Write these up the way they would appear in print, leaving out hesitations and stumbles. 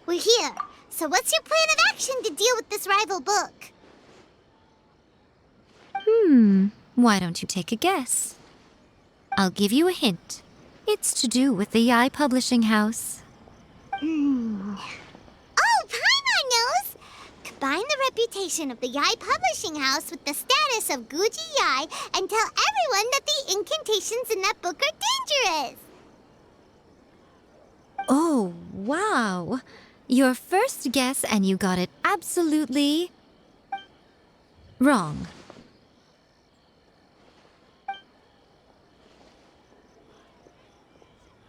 We're here. So what's your plan of action to deal with this rival book? Why don't you take a guess? I'll give you a hint. It's to do with the Yae Publishing House. Oh, Paimon knows! Combine the reputation of the Yae Publishing House with the status of Guji Yae and tell everyone that the incantations in that book are dangerous! Oh, wow. Your first guess and you got it absolutely wrong.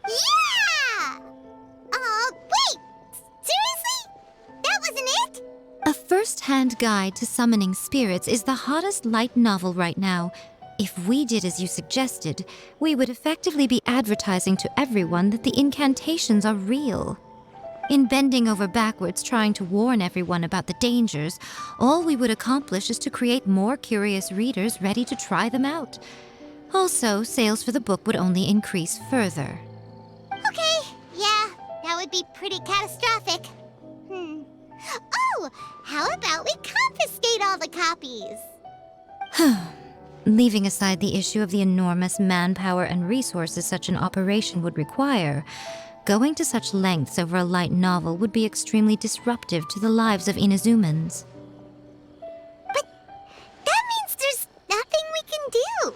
Yeah! Wait! Seriously? That wasn't it? A first-hand guide to summoning spirits is the hottest light novel right now. If we did as you suggested, we would effectively be advertising to everyone that the incantations are real. In bending over backwards trying to warn everyone about the dangers, all we would accomplish is to create more curious readers ready to try them out. Also, sales for the book would only increase further. Okay, yeah, that would be pretty catastrophic. Oh, how about we confiscate all the copies? Leaving aside the issue of the enormous manpower and resources such an operation would require, going to such lengths over a light novel would be extremely disruptive to the lives of Inazumans. But that means there's nothing we can do.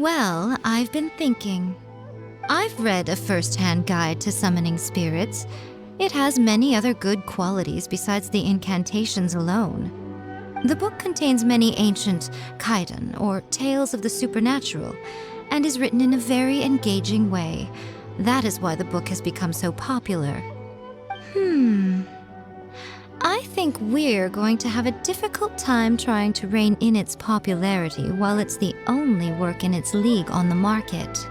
Well, I've been thinking. I've read a first-hand guide to summoning spirits. It has many other good qualities besides the incantations alone. The book contains many ancient kaidan, or tales of the supernatural, and is written in a very engaging way. That is why the book has become so popular. I think we're going to have a difficult time trying to rein in its popularity while it's the only work in its league on the market.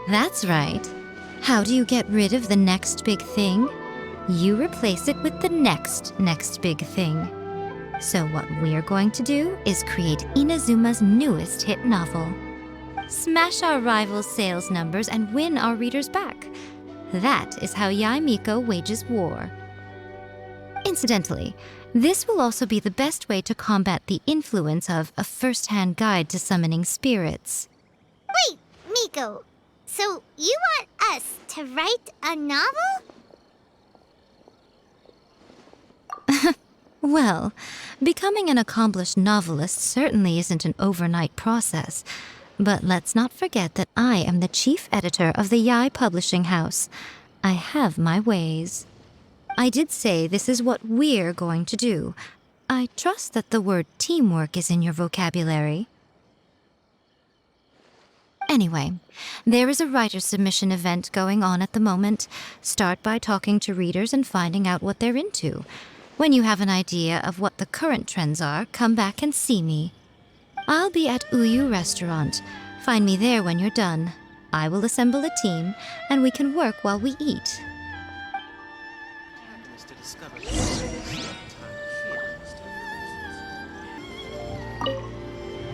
That's right. How do you get rid of the next big thing? You replace it with the next big thing. So what we're going to do is create Inazuma's newest hit novel. Smash our rivals' sales numbers and win our readers back. That is how Yae Miko wages war. Incidentally, this will also be the best way to combat the influence of a first-hand guide to summoning spirits. Wait, Miko. So you want us to write a novel? Well, becoming an accomplished novelist certainly isn't an overnight process. But let's not forget that I am the chief editor of the Yae Publishing House. I have my ways. I did say this is what we're going to do. I trust that the word teamwork is in your vocabulary. Anyway, there is a writer's submission event going on at the moment. Start by talking to readers and finding out what they're into. When you have an idea of what the current trends are, come back and see me. I'll be at Uyu Restaurant. Find me there when you're done. I will assemble a team, and we can work while we eat.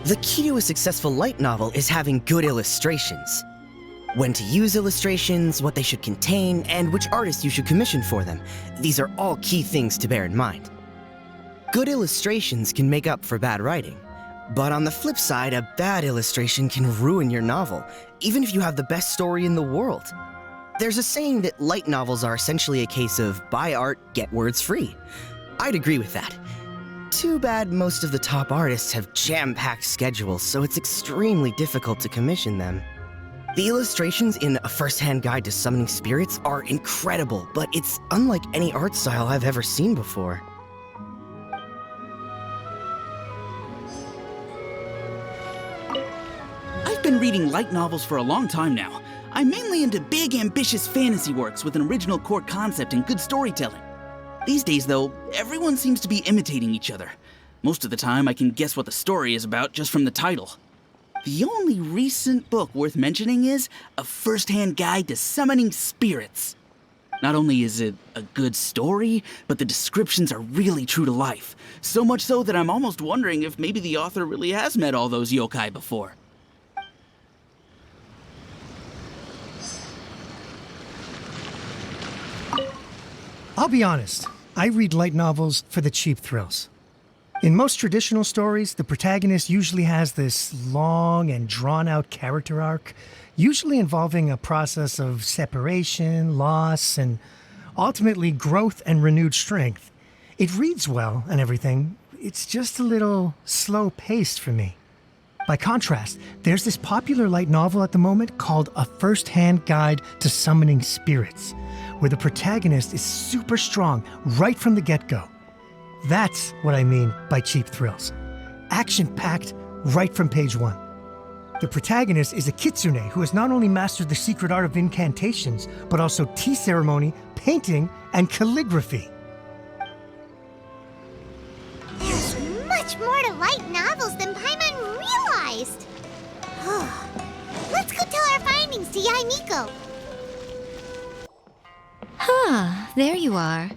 The key to a successful light novel is having good illustrations. When to use illustrations, what they should contain, and which artist you should commission for them. These are all key things to bear in mind. Good illustrations can make up for bad writing. But on the flip side, a bad illustration can ruin your novel, even if you have the best story in the world. There's a saying that light novels are essentially a case of buy art, get words free. I'd agree with that. Too bad most of the top artists have jam-packed schedules, so it's extremely difficult to commission them. The illustrations in A First-Hand Guide to Summoning Spirits are incredible, but it's unlike any art style I've ever seen before. I've been reading light novels for a long time now. I'm mainly into big, ambitious fantasy works with an original core concept and good storytelling. These days, though, everyone seems to be imitating each other. Most of the time, I can guess what the story is about just from the title. The only recent book worth mentioning is A First-Hand Guide to Summoning Spirits. Not only is it a good story, but the descriptions are really true to life. So much so that I'm almost wondering if maybe the author really has met all those yokai before. I'll be honest, I read light novels for the cheap thrills. In most traditional stories, the protagonist usually has this long and drawn-out character arc, usually involving a process of separation, loss, and ultimately growth and renewed strength. It reads well and everything, it's just a little slow-paced for me. By contrast, there's this popular light novel at the moment called A First-Hand Guide to Summoning Spirits, where the protagonist is super strong right from the get-go. That's what I mean by cheap thrills. Action-packed right from page 1. The protagonist is a kitsune who has not only mastered the secret art of incantations, but also tea ceremony, painting, and calligraphy. There's much more to light novels than Paimon realized. Let's go tell our findings to Yae Miko. There you are.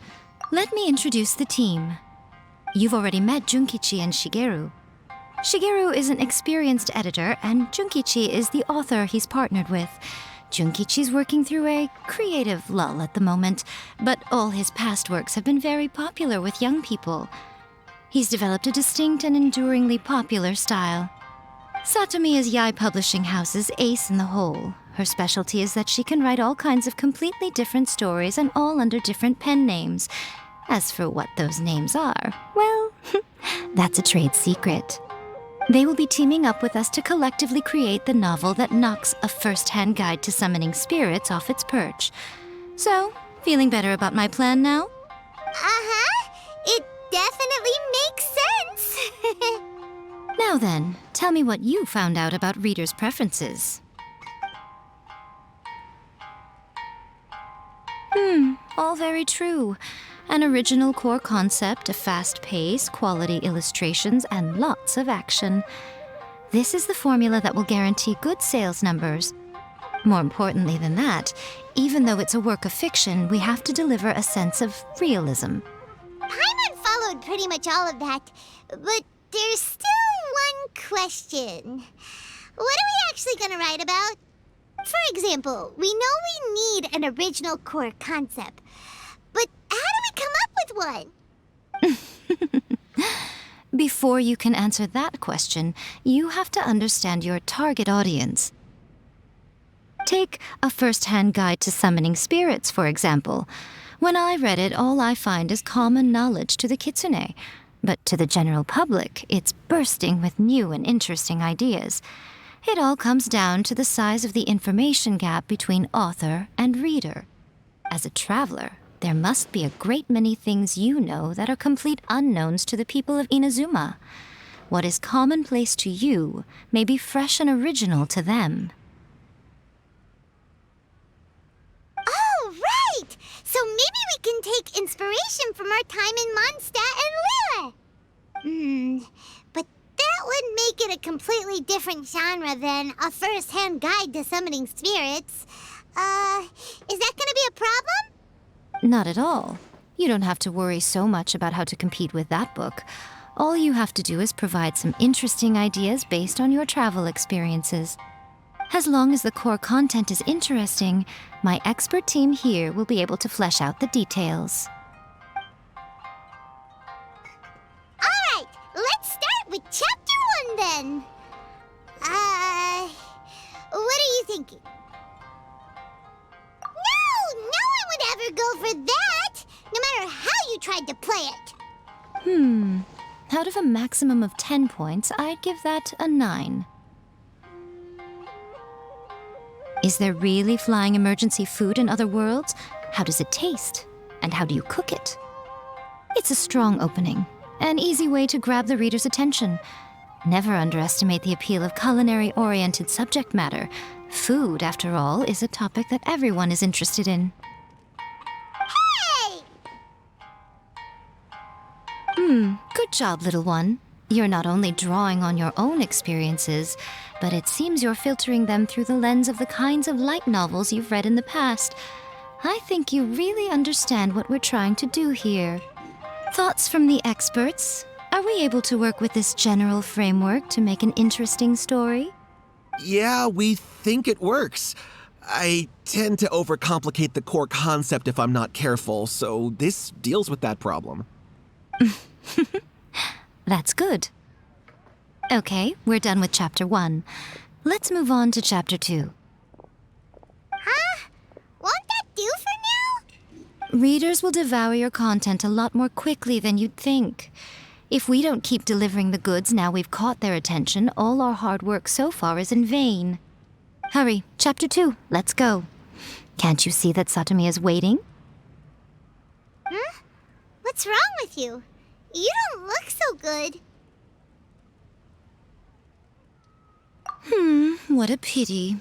Let me introduce the team. You've already met Junkichi and Shigeru. Shigeru is an experienced editor, and Junkichi is the author he's partnered with. Junkichi's working through a creative lull at the moment, but all his past works have been very popular with young people. He's developed a distinct and enduringly popular style. Satomi is Yae Publishing House's ace in the hole. Her specialty is that she can write all kinds of completely different stories and all under different pen names. As for what those names are, well, that's a trade secret. They will be teaming up with us to collectively create the novel that knocks A First-Hand Guide to Summoning Spirits off its perch. So, feeling better about my plan now? Uh-huh. It definitely makes sense. Now then, tell me what you found out about readers' preferences. All very true. An original core concept, a fast pace, quality illustrations, and lots of action. This is the formula that will guarantee good sales numbers. More importantly than that, even though it's a work of fiction, we have to deliver a sense of realism. Paimon followed pretty much all of that, but there's still one question. What are we actually going to write about? For example, we know we need an original core concept, but how do we come up with one? Before you can answer that question, you have to understand your target audience. Take A First-Hand Guide to Summoning Spirits, for example. When I read it, all I find is common knowledge to the kitsune. But to the general public, it's bursting with new and interesting ideas. It all comes down to the size of the information gap between author and reader. As a traveler, there must be a great many things you know that are complete unknowns to the people of Inazuma. What is commonplace to you may be fresh and original to them. Oh, right! So maybe we can take inspiration from our time in Mondstadt and Lille. But that would make it a completely different genre than A First-Hand Guide to Summoning Spirits. Is that gonna be a problem? Not at all. You don't have to worry so much about how to compete with that book. All you have to do is provide some interesting ideas based on your travel experiences. As long as the core content is interesting, my expert team here will be able to flesh out the details. Alright, let's start with Chapter 1 then. What are you thinking? No one would ever go for that, no matter how you tried to play it. Out of a maximum of 10 points, I'd give that a 9. Is there really flying emergency food in other worlds? How does it taste? And how do you cook it? It's a strong opening, an easy way to grab the reader's attention. Never underestimate the appeal of culinary-oriented subject matter. Food, after all, is a topic that everyone is interested in. Hey! Good job, little one. You're not only drawing on your own experiences, but it seems you're filtering them through the lens of the kinds of light novels you've read in the past. I think you really understand what we're trying to do here. Thoughts from the experts? Are we able to work with this general framework to make an interesting story? Yeah, we think it works. I tend to overcomplicate the core concept if I'm not careful, so this deals with that problem. That's good. Okay, we're done with Chapter 1. Let's move on to Chapter 2. Huh? Won't that do for now? Readers will devour your content a lot more quickly than you'd think. If we don't keep delivering the goods now we've caught their attention, all our hard work so far is in vain. Hurry, Chapter 2, let's go. Can't you see that Satomi is waiting? Huh? What's wrong with you? You don't look so good. What a pity.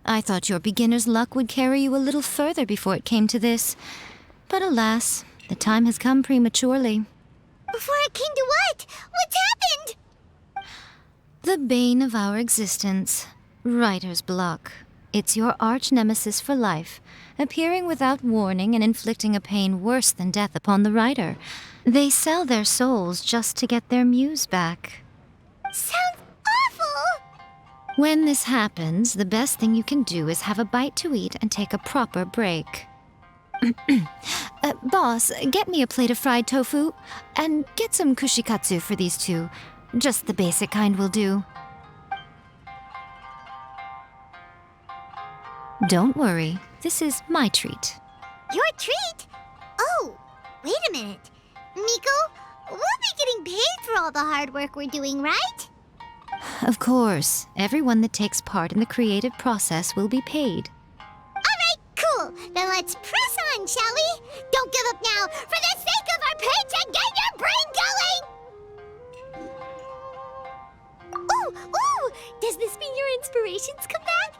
I thought your beginner's luck would carry you a little further before it came to this. But alas, the time has come prematurely. Before it came to what? What's happened? The bane of our existence, writer's block. It's your arch-nemesis for life, appearing without warning and inflicting a pain worse than death upon the writer. They sell their souls just to get their muse back. Sounds awful! When this happens, the best thing you can do is have a bite to eat and take a proper break. Boss, get me a plate of fried tofu, and get some kushikatsu for these two. Just the basic kind will do. Don't worry, this is my treat. Your treat? Oh, wait a minute. Miko, we'll be getting paid for all the hard work we're doing, right? Of course, everyone that takes part in the creative process will be paid. Alright, cool. Then let's press on, shall we? Don't give up now. For the sake of our paycheck, get your brain going! Ooh! Does this mean your inspirations come back?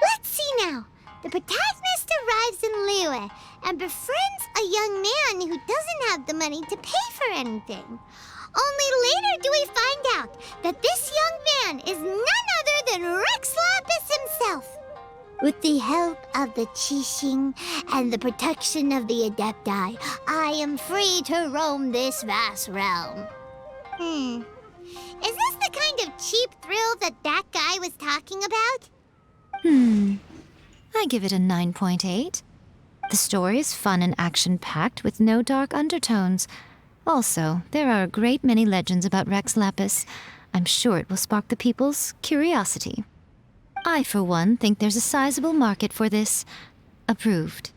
Let's see now. The protagonist arrives in Liyue and befriends a young man who doesn't have the money to pay for anything. Only later do we find out that this young man is none other than Rex Lapis himself. With the help of the Qixing and the protection of the Adepti, I am free to roam this vast realm. Is this the kind of cheap thrill that guy was talking about? I give it a 9.8. The story is fun and action-packed with no dark undertones. Also, there are a great many legends about Rex Lapis. I'm sure it will spark the people's curiosity. I, for one, think there's a sizable market for this. Approved.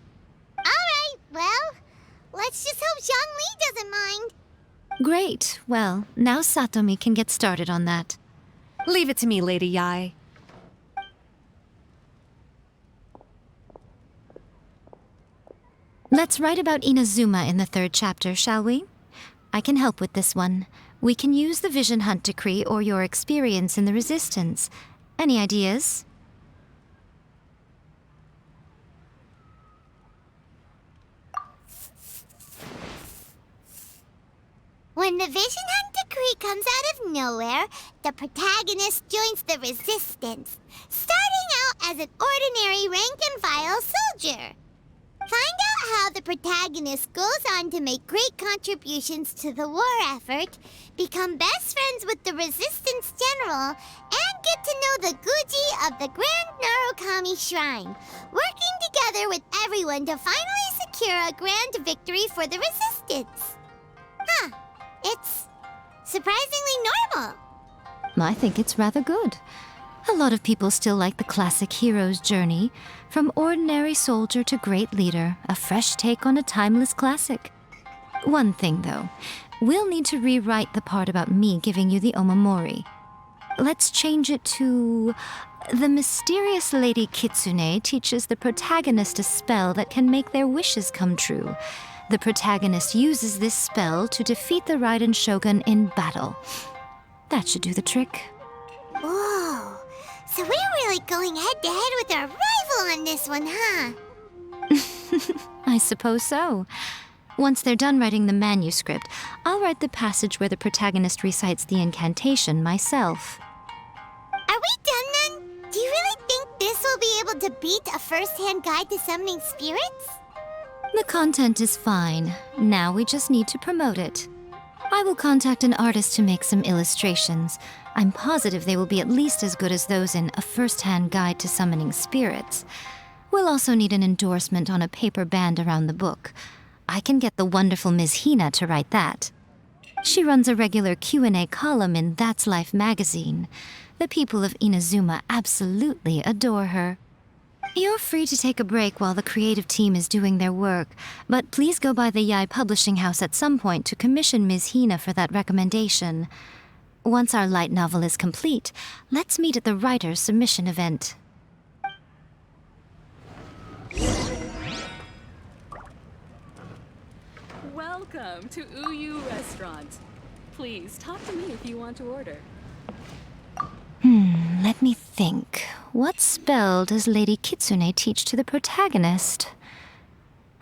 Alright, well, let's just hope Zhang Li doesn't mind. Great. Well, now Satomi can get started on that. Leave it to me, Lady Yae. Let's write about Inazuma in the 3rd chapter, shall we? I can help with this one. We can use the Vision Hunt Decree or your experience in the Resistance. Any ideas? When the Vision Hunt Decree comes out of nowhere, the protagonist joins the Resistance, starting out as an ordinary rank-and-file soldier. Find out how the protagonist goes on to make great contributions to the war effort, become best friends with the Resistance General, and get to know the Guji of the Grand Narukami Shrine, working together with everyone to finally secure a grand victory for the Resistance. It's surprisingly normal. I think it's rather good. A lot of people still like the classic hero's journey, from ordinary soldier to great leader, a fresh take on a timeless classic. One thing, though, we'll need to rewrite the part about me giving you the omamori. Let's change it to... The mysterious Lady Kitsune teaches the protagonist a spell that can make their wishes come true. The protagonist uses this spell to defeat the Raiden Shogun in battle. That should do the trick. Whoa, so we're really going head-to-head with our rival on this one, huh? I suppose so. Once they're done writing the manuscript, I'll write the passage where the protagonist recites the incantation myself. Are we done then? Do you really think this will be able to beat a first-hand guide to summoning spirits? The content is fine. Now we just need to promote it. I will contact an artist to make some illustrations. I'm positive they will be at least as good as those in A First-Hand Guide to Summoning Spirits. We'll also need an endorsement on a paper band around the book. I can get the wonderful Ms. Hina to write that. She runs a regular Q&A column in That's Life magazine. The people of Inazuma absolutely adore her. You're free to take a break while the creative team is doing their work, but please go by the Yae Publishing House at some point to commission Ms. Hina for that recommendation. Once our light novel is complete, let's meet at the writer's submission event. Welcome to Uyu Restaurant. Please talk to me if you want to order. Let me think. What spell does Lady Kitsune teach to the protagonist?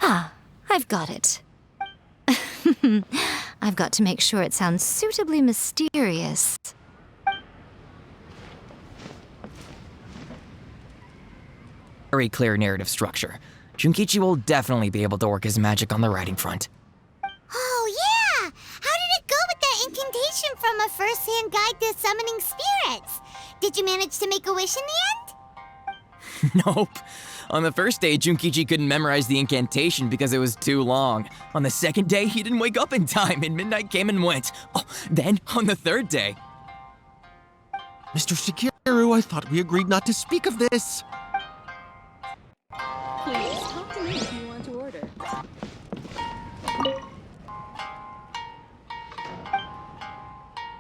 Ah, I've got it. I've got to make sure it sounds suitably mysterious. Very clear narrative structure. Junkichi will definitely be able to work his magic on the writing front. Oh, yeah! How did it go with that incantation from A First-Hand Guide to Summoning Spirits? Did you manage to make a wish in the end? Nope. On the first day, Junkichi couldn't memorize the incantation because it was too long. On the second day, he didn't wake up in time and midnight came and went. Oh, then, on the third day... Mr. Shigeru, I thought we agreed not to speak of this. Please talk to me if you want to order.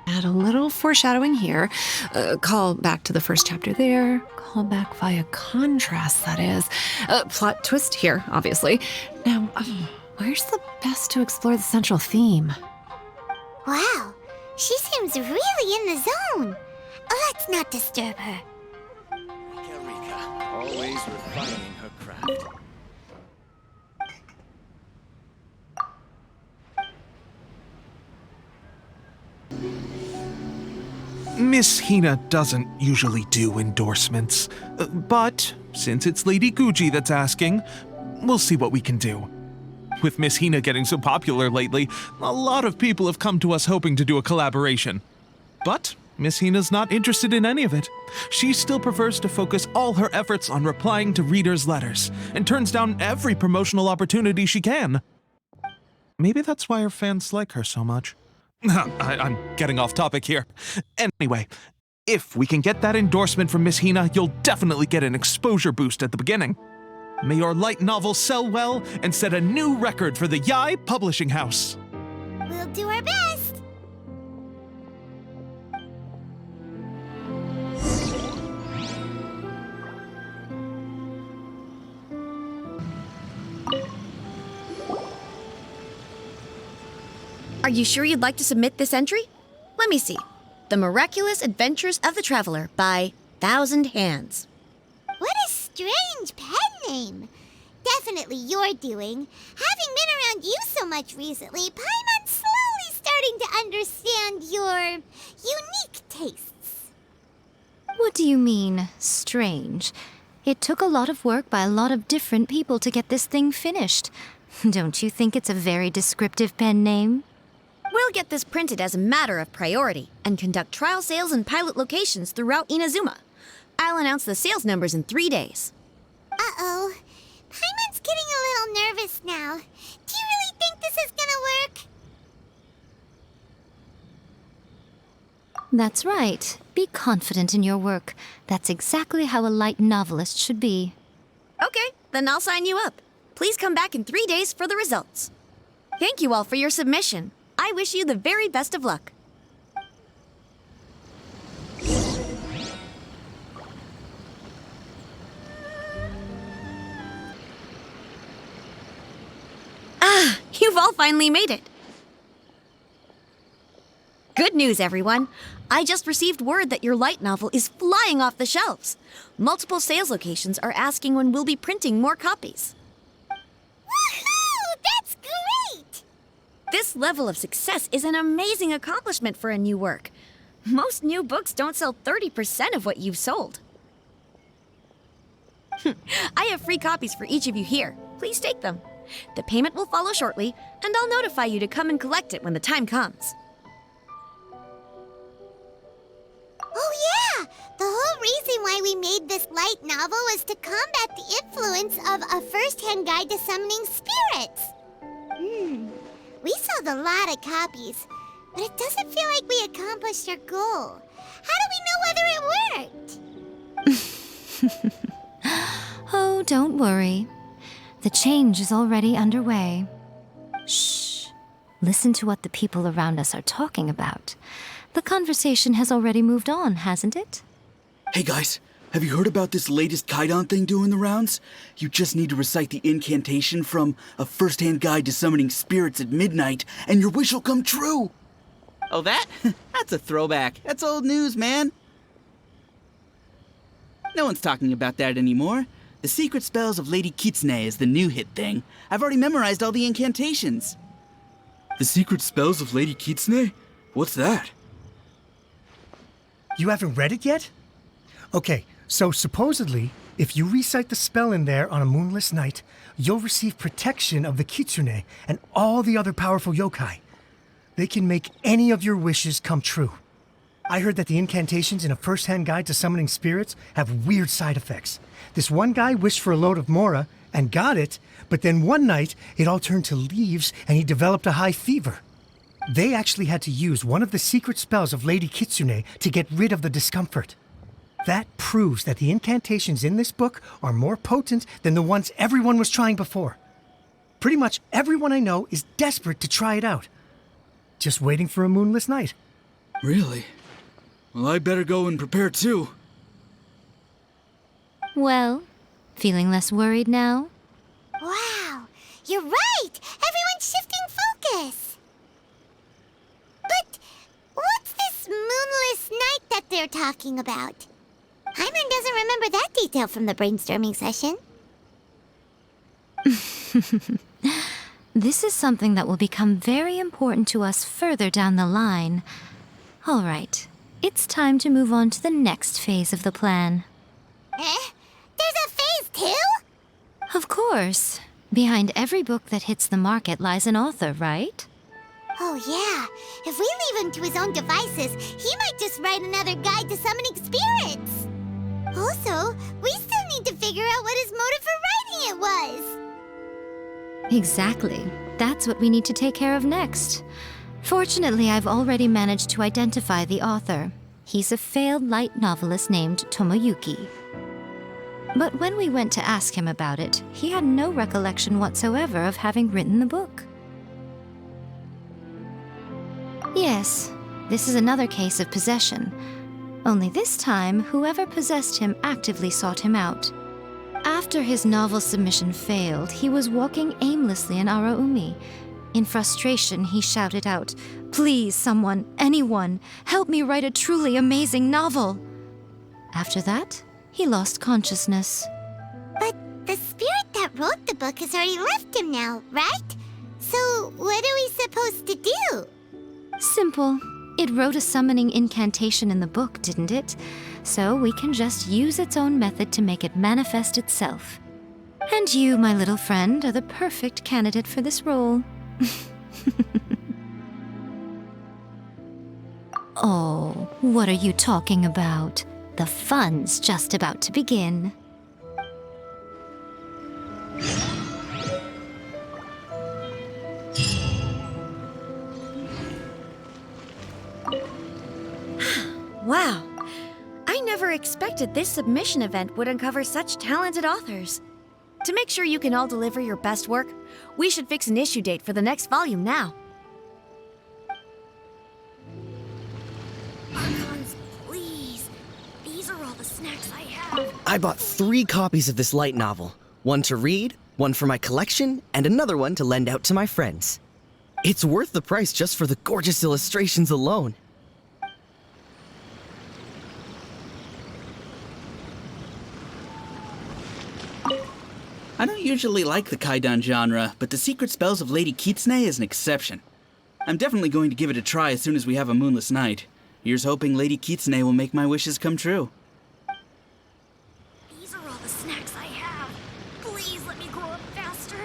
Add a little foreshadowing here. Call back to the first chapter there. Call back via contrast, that is. Plot twist here, obviously. Now, where's the best to explore the central theme? Wow, she seems really in the zone. Let's not disturb her. Rika, always refining her craft. Miss Hina doesn't usually do endorsements, but since it's Lady Guji that's asking, we'll see what we can do. With Miss Hina getting so popular lately, a lot of people have come to us hoping to do a collaboration. But Miss Hina's not interested in any of it. She still prefers to focus all her efforts on replying to readers' letters, and turns down every promotional opportunity she can. Maybe that's why her fans like her so much. I'm getting off topic here. Anyway, if we can get that endorsement from Miss Hina, you'll definitely get an exposure boost at the beginning. May your light novel sell well and set a new record for the Yae Publishing House. We'll do our best. Are you sure you'd like to submit this entry? Let me see. The Miraculous Adventures of the Traveler by Thousand Hands. What a strange pen name. Definitely your doing. Having been around you so much recently, Paimon's slowly starting to understand your unique tastes. What do you mean, strange? It took a lot of work by a lot of different people to get this thing finished. Don't you think it's a very descriptive pen name? We'll get this printed as a matter of priority and conduct trial sales in pilot locations throughout Inazuma. I'll announce the sales numbers in 3 days. Uh-oh. Paimon's getting a little nervous now. Do you really think this is gonna work? That's right. Be confident in your work. That's exactly how a light novelist should be. Okay, then I'll sign you up. Please come back in 3 days for the results. Thank you all for your submission. I wish you the very best of luck. Ah, you've all finally made it. Good news, everyone. I just received word that your light novel is flying off the shelves. Multiple sales locations are asking when we'll be printing more copies. Woohoo! That's great! This level of success is an amazing accomplishment for a new work. Most new books don't sell 30% of what you've sold. I have free copies for each of you here. Please take them. The payment will follow shortly, and I'll notify you to come and collect it when the time comes. Oh yeah! The whole reason why we made this light novel was to combat the influence of a first-hand guide to summoning spirits. We sold a lot of copies, but it doesn't feel like we accomplished our goal. How do we know whether it worked? Oh, don't worry. The change is already underway. Shh. Listen to what the people around us are talking about. The conversation has already moved on, hasn't it? Hey guys, have you heard about this latest Kaidan thing doing the rounds? You just need to recite the incantation from A First-Hand Guide to Summoning Spirits at Midnight, and your wish will come true! Oh, that? That's a throwback. That's old news, man. No one's talking about that anymore. The secret spells of Lady Kitsune is the new hit thing. I've already memorized all the incantations. The secret spells of Lady Kitsune? What's that? You haven't read it yet? Okay, so supposedly, if you recite the spell in there on a moonless night, you'll receive protection of the Kitsune and all the other powerful yokai. They can make any of your wishes come true. I heard that the incantations in A First-Hand Guide to Summoning Spirits have weird side effects. This one guy wished for a load of mora and got it, but then one night it all turned to leaves and he developed a high fever. They actually had to use one of the secret spells of Lady Kitsune to get rid of the discomfort. That proves that the incantations in this book are more potent than the ones everyone was trying before. Pretty much everyone I know is desperate to try it out. Just waiting for a moonless night. Really? Well, I better go and prepare too. Well, feeling less worried now? Wow, you're right! Everyone's shifting focus! But what's this moonless night that they're talking about? Hyman doesn't remember that detail from the brainstorming session. This is something that will become very important to us further down the line. All right, it's time to move on to the next phase of the plan. There's a phase 2? Of course. Behind every book that hits the market lies an author, right? Oh yeah, if we leave him to his own devices, he might just write another guide to summoning spirits. Also, we still need to figure out what his motive for writing it was. Exactly. That's what we need to take care of next. Fortunately, I've already managed to identify the author. He's a failed light novelist named Tomoyuki. But when we went to ask him about it, he had no recollection whatsoever of having written the book. Yes, this is another case of possession. Only this time, whoever possessed him actively sought him out. After his novel submission failed, he was walking aimlessly in Araumi. In frustration, he shouted out, "Please, someone, anyone, help me write a truly amazing novel!" After that, he lost consciousness. But the spirit that wrote the book has already left him now, right? So what are we supposed to do? Simple. It wrote a summoning incantation in the book, didn't it? So we can just use its own method to make it manifest itself. And you, my little friend, are the perfect candidate for this role. Oh, what are you talking about? The fun's just about to begin. Wow. I never expected this submission event would uncover such talented authors. To make sure you can all deliver your best work, we should fix an issue date for the next volume now. Archons, please. These are all the snacks I have. I bought 3 copies of this light novel. One to read, one for my collection, and another one to lend out to my friends. It's worth the price just for the gorgeous illustrations alone. I don't usually like the Kaidan genre, but the secret spells of Lady Kitsune is an exception. I'm definitely going to give it a try as soon as we have a moonless night. Here's hoping Lady Kitsune will make my wishes come true. These are all the snacks I have. Please let me grow up faster.